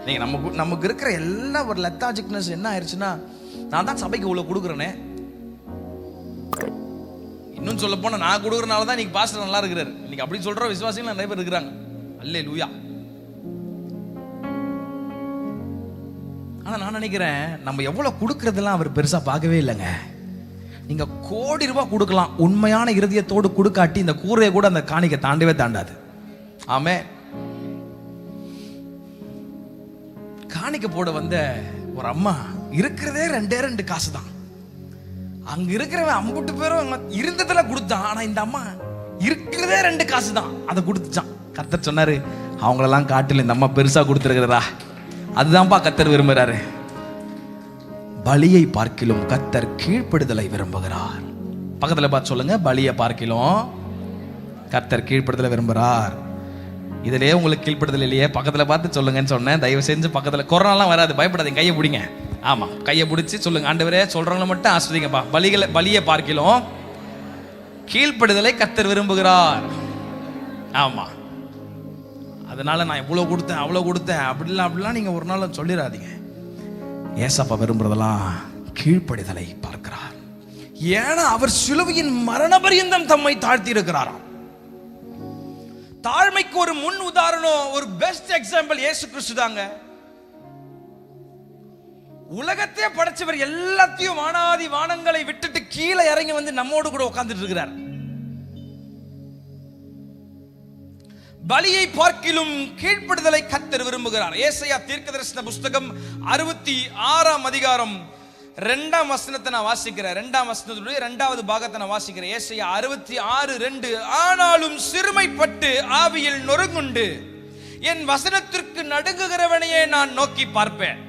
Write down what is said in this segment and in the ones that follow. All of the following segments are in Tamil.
நீங்க நமக்கு இருக்கிற எல்லா ஒரு லெத்தாஜிக்னஸ் என்ன ஆயிடுச்சுன்னா, நான் தான் சபைக்கு இவ்வளவு கொடுக்குறேனே, இன்னும் சொல்ல போனா நான் கொடுக்குறனால தான் இன்னைக்கு பாஸ்டர் நல்லா இருக்கிறாரு. இன்னைக்கு அப்படி சொல்ற விசுவாசிகள் நிறைய பேர் இருக்கிறாங்க. அல்லேலூயா. ஆனா நான் நினைக்கிறேன், நம்ம எவ்வளவு கொடுக்கறதெல்லாம் அவர் பெருசா பார்க்கவே இல்லைங்க. நீங்க கோடி ரூபாய் கொடுக்கலாம், உண்மையான இருதயத்தோடு கொடுக்காட்டி இந்த கூரையை கூட அந்த காணிக்கை தாண்டவே தாண்டாது. ஆமே. காணிக்கை போட வந்த ஒரு அம்மா இருக்கிறதே 2 காசு தான். அங்க இருக்கிறவன் 50 பேரும் இருந்ததுல கொடுத்தான். ஆனா இந்த அம்மா இருக்கிறதே 2 காசு தான், அதை கொடுத்துச்சான். கர்த்தர் சொன்னாரு, அவங்களெல்லாம் காட்டில இந்த அம்மா பெருசா கொடுத்துருக்கிறதா, அதுதான்ப்பா கர்த்தர் விரும்புறாரு. பலியை பார்க்கிலும் கர்த்தர் கீழ்ப்படுதலை விரும்புகிறார். பக்கத்துல பார்த்து சொல்லுங்க, பலியை பார்க்கிலும் கர்த்தர் கீழ்ப்படுதலை விரும்புகிறார். இதுலயே உங்களுக்கு கீழ்ப்படுதல் இல்லையே, பக்கத்துல பார்த்து சொல்லுங்கன்னு சொன்னேன். தயவு செஞ்சு பக்கத்துல, கொரோனாலாம் வராது, பயப்படாதீங்க, கையை பிடிங்க. ஆமா, கையை பிடிச்சி சொல்லுங்க, ஆண்டவரே சொல்றவங்களை மட்டும் ஆஸ்வதிங்கப்பா. பலியை பார்க்கிலும் கீழ்ப்படுதலை கர்த்தர் விரும்புகிறார். ஆமா, அதனால நான் இவ்வளவு கொடுத்தேன் அவ்வளவு கொடுத்தேன் அப்படிலாம் நீங்க ஒரு நாள் சொல்லிடாதீங்க. ஏசப்பா விரும்புறதெல்லாம் கீழ்ப்படிதலை பார்க்கிறார். ஏன்னா அவர் சிலுவையின் மரண பரியந்தம் தம்மை தாழ்த்தி இருக்கிறாராம். தாழ்மைக்கு ஒரு முன் உதாரணம், ஒரு பெஸ்ட் எக்ஸாம்பிள் இயேசு கிறிஸ்து தாங்க. உலகத்தையே படைச்சவர், எல்லாத்தையும் வானாதி வானங்களை விட்டுட்டு கீழே இறங்கி வந்து நம்மோடு கூட உட்கார்ந்துட்டு இருக்கிறார். பலியை பார்க்கிலும் கீழ்ப்படுதலை கர்த்தர் விரும்புகிறார். ஏசாயா தீர்க்கதரிசன புஸ்தகம் 66ஆம் அதிகாரம் 2ஆம் வசனத்தை நான் வாசிக்கிறேன். 2ஆம் வசனத்துடைய 2வது பாகத்தை நான் வாசிக்கிறேன். ஏசாயா 66:2. ஆனாலும் சிறுமைப்பட்டு ஆவியில் நொறுங்குண்டு என் வசனத்திற்கு நடுங்குகிறவனையே நான் நோக்கி பார்ப்பேன்.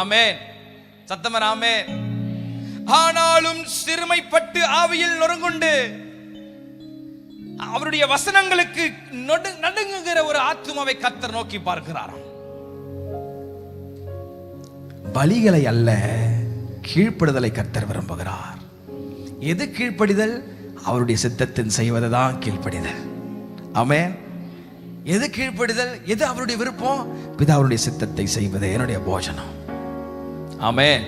ஆமென். சத்தமர் ஆமென். ஆனாலும் சிறுமைப்பட்டு ஆவியில் நொறுங்குண்டு அவருடைய வசனங்களுக்கு நடுங்குகிற ஒரு ஆத்துமாவை கர்த்தர் நோக்கி பார்க்கிறாராம். பலிகளை அல்ல, கீழ்ப்படுதலை கர்த்தர் விரும்புகிறார். எது கீழ்ப்படிதல்? அவருடைய சித்தத்தின் செய்வதுதான் கீழ்ப்படிதல். ஆமென். எது கீழ்ப்படிதல்? எது அவருடைய விருப்பம்? பிதாவுடைய சித்தத்தை செய்வது என்னுடைய போஜனம். ஆமென்.